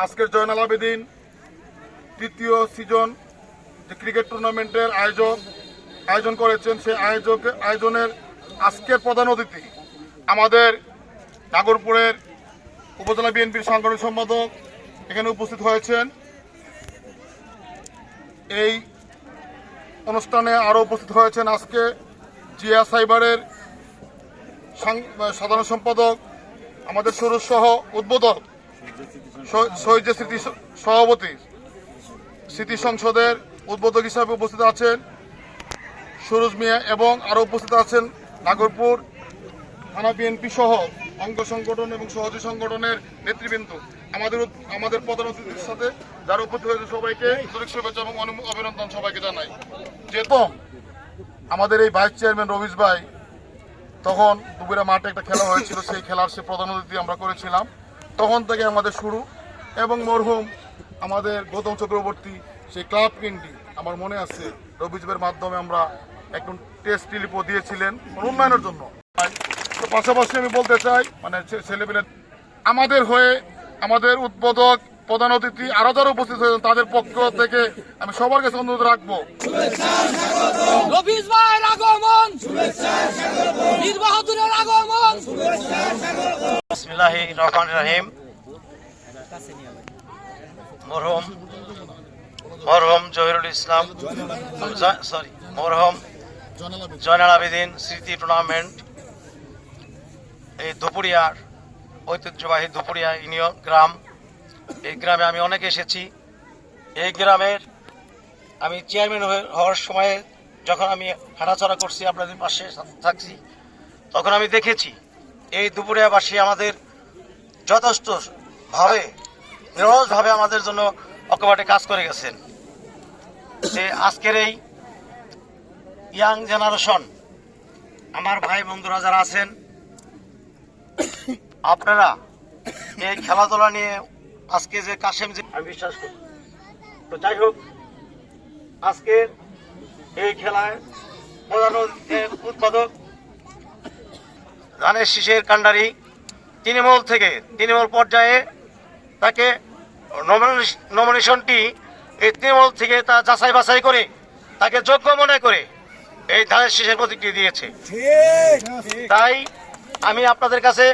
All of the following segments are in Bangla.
আজকের জয়নাল আবেদীন তৃতীয় সিজন যে ক্রিকেট টুর্নামেন্টের আয়োজন করেছেন, সেই আয়োজনের আজকের প্রধান অতিথি আমাদের নাগরপুরের উপজেলা বিএনপির সাংগঠনিক সম্পাদক এখানে উপস্থিত হয়েছেন। এই অনুষ্ঠানে আরও উপস্থিত হয়েছেন আজকে জিয়া সাইবারের সাধারণ সম্পাদক, আমাদের সুরজ সহ উদ্বোধক, শহীদ স্মৃতি সভাপতি, স্মৃতি সংসদের উদ্বোধক হিসাবে উপস্থিত আছেন সুরজ মিয়া, এবং আরও উপস্থিত আছেন নাগরপুর থানা বিএনপি সহ অঙ্গ সংগঠন এবং সহযোগী সংগঠনের নেতৃবৃন্দ। আমাদের প্রধান অতিথির সাথে যারা উপস্থিত হয়েছে সবাইকে আন্তরিক শুভেচ্ছা এবং অভিনন্দন সবাইকে জানাই। যেহেতু আমাদের এই ভাইস চেয়ারম্যান রবিশ ভাই, তখন দুপুরে মাঠে একটা খেলা হয়েছিল, সেই খেলার সে প্রধান অতিথি আমরা করেছিলাম, তখন থেকে আমাদের শুরু। এবং মরহুম আমাদের গৌতম চক্রবর্তী সেই ক্লাব কিনটি আমার মনে আছে, রবিশ ভাইয়ের মাধ্যমে আমরা একদম টেস্ট রিলিপও দিয়েছিলেন উন্নয়নের জন্য। তো পাশাপাশি আমি বলতে চাই, মানে ছেলেমেলে আমাদের হয়ে আমাদের উদ্বোধক প্রধান অতিথি আরো যারা উপস্থিত হয়েছেন তাদের পক্ষ থেকে আমি সবার কাছে অনুরোধ রাখবো, রবিশ ভাইয়ের আগমন, বীর বাহাদুরের আগমন। বিসমিল্লাহির রহমানির রহিম। মরহুম জহিরুল ইসলাম, মরহুম জয়নাল আবেদীন স্মৃতি টুর্নামেন্ট এই দুপুরিয়ার ঐতিহ্যবাহী দুপুরিয়া ইউনিয়ন গ্রাম, এই গ্রামে আমি অনেক এসেছি। এই গ্রামের আমি চেয়ারম্যান হওয়ার সময়ে যখন আমি হাঁটাচলা করছি, আপনাদের পাশে থাকছি, তখন আমি দেখেছি এই দুপুরিয়াবাসী আমাদের যথেষ্টভাবে নিরলসভাবে আমাদের জন্য অকবাটে কাজ করে গেছেন। যে আজকের এই ইয়াং জেনারেশন আমার ভাই বন্ধুরা যারা আছেন, আপনারা এই খেলাধুলা নিয়ে আজকে যে কাশেম যে আমি বিশ্বাস করি। তো যাই হোক, আজকের এই খেলায় প্রধান উদ্বোধক ধানের শীষের কান্ডারি তৃণমূল পর্যায়ে তাকে নমিনেশনটি এই তৃণমূল থেকে তা যাচাই বাছাই করে তাকে যোগ্য মনে করে এই ধানের শীষের প্রতিক্রিয়া দিয়েছে। তাই আমি আপনাদের কাছে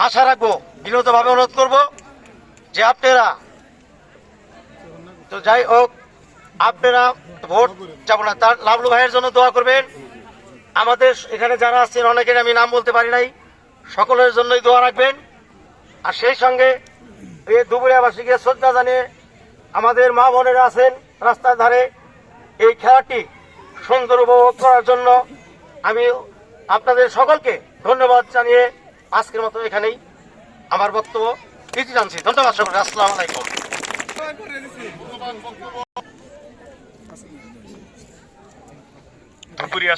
আশা রাখবো, বিনীতভাবে অনুরোধ করব যে আপনারা, তো যাই হোক, আপনারা ভোট যাব না, তার লাভলু ভাইয়ের জন্য দোয়া করবেন। আমাদের এখানে যারা আছেন অনেকের আমি নাম বলতে পারি নাই, সকলের জন্যই দোয়া রাখবেন। আর সেই সঙ্গে এই দুপুরিয়াবাসীকে শ্রদ্ধা জানিয়ে আমাদের মা বোনেরা আছেন রাস্তার ধারে, এই খেলাটি সুন্দর উপভোগ করার জন্য আমি আপনাদের সকলকে ধন্যবাদ জানিয়ে আজকের মতো এখানেই আমার বক্তব্য ইতি টানছি। ধন্যবাদ সকলকে। আসসালামু আলাইকুম। দুপুরিয়া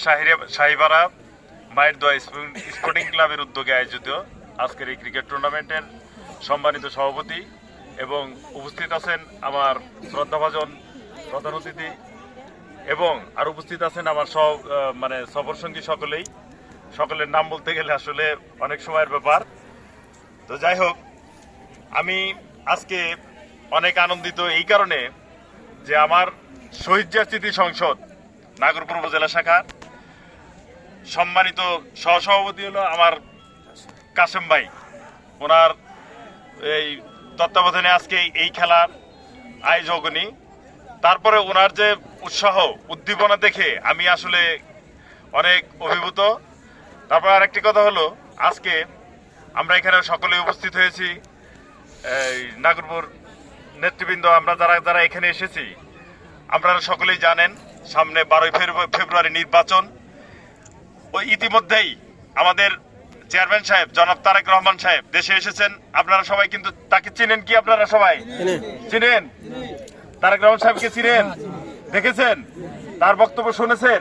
শাহিবারা মায়ের দোয়া স্পোর্টিং ক্লাবের উদ্যোগে আয়োজিত আজকের এই ক্রিকেট টুর্নামেন্টের সম্মানিত সভাপতি এবং উপস্থিত আছেন আমার শ্রদ্ধাভাজন প্রধান অতিথি, এবং আর উপস্থিত আছেন আমার সফর সঙ্গী সকলের নাম বলতে গেলে আসলে অনেক সময়ের ব্যাপার। তো যাই হোক, আমি আজকে অনেক আনন্দিত এই কারণে যে আমার শহীদ স্মৃতি সংসদ নাগরপুর উপজেলা শাখার সম্মানিত সহসভাপতি হলো আমার কাশেম ভাই। ওনার এই তত্ত্বাবধানে আজকে এই খেলার আয়োজকনি, তারপরে ওনার যে উৎসাহ উদ্দীপনা দেখে আমি আসলে অনেক অভিভূত। তারপর আরেকটি কথা হলো, আজকে আমরা এখানে সকলে উপস্থিত হয়েছি, এই নাগরপুর নেতৃবৃন্দ, আমরা যারা এখানে এসেছি, আপনারা সকলেই জানেন সামনে 12 ফেব্রুয়ারি নির্বাচন। ওই ইতিমধ্যেই আমাদের চেয়ারম্যান সাহেব জনাব তারেক রহমান সাহেব দেশে এসেছেন। আপনারা সবাই কিন্তু তাকে চিনেন কি? আপনারা সবাই চিনেন? তারেক রহমান সাহেবকে চিনেন, দেখেছেন, তার বক্তব্য শুনেছেন।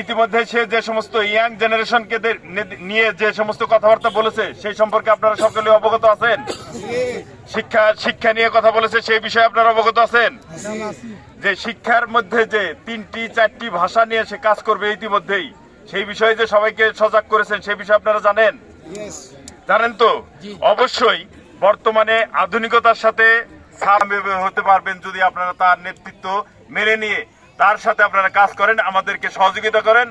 ইতিমধ্যে সে যে সমস্ত ইয়াং জেনারেশনকে নিয়ে যে সমস্ত কথাবার্তা বলেছে সেই সম্পর্কে আপনারা সকলে অবগত আছেন। শিক্ষা নিয়ে কথা বলেছে, সেই বিষয়ে আপনারা অবগত আছেন যে শিক্ষার মধ্যে যে 3-4টি ভাষা নিয়ে সে কাজ করবে ইতিমধ্যেই, সেই বিষয়ে যে সবাইকে সজাগ করেছেন সেই বিষয়ে আপনারা জানেন তো? অবশ্যই বর্তমানে আধুনিকতার সাথে হতে পারবেন যদি আপনারা তার নেতৃত্ব মেনে নিয়ে তার সাথে আপনারা কাজ করেন, আমাদেরকে সহযোগিতা করেন,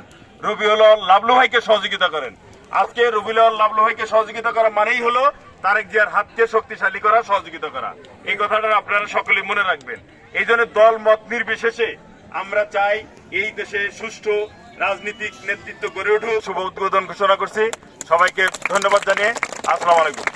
রবিউল হক লাবলু ভাইকে সহযোগিতা করেন। আজকে রবিউল হক লাবলু ভাইকে সহযোগিতা করা মানেই হলো তারেক জিয়ার হাতকে শক্তিশালী করা, সহযোগিতা করা। এই কথাটা আপনারা সকলে মনে রাখবেন। এই জন্য দল মত নির্বিশেষে আমরা চাই এই দেশে সুষ্ঠু রাজনীতিক নেতৃত্ব গড়ে উঠুক। শুভ উদ্বোধন ঘোষণা করছি। সবাইকে ধন্যবাদ জানিয়ে আসসালামু আলাইকুম।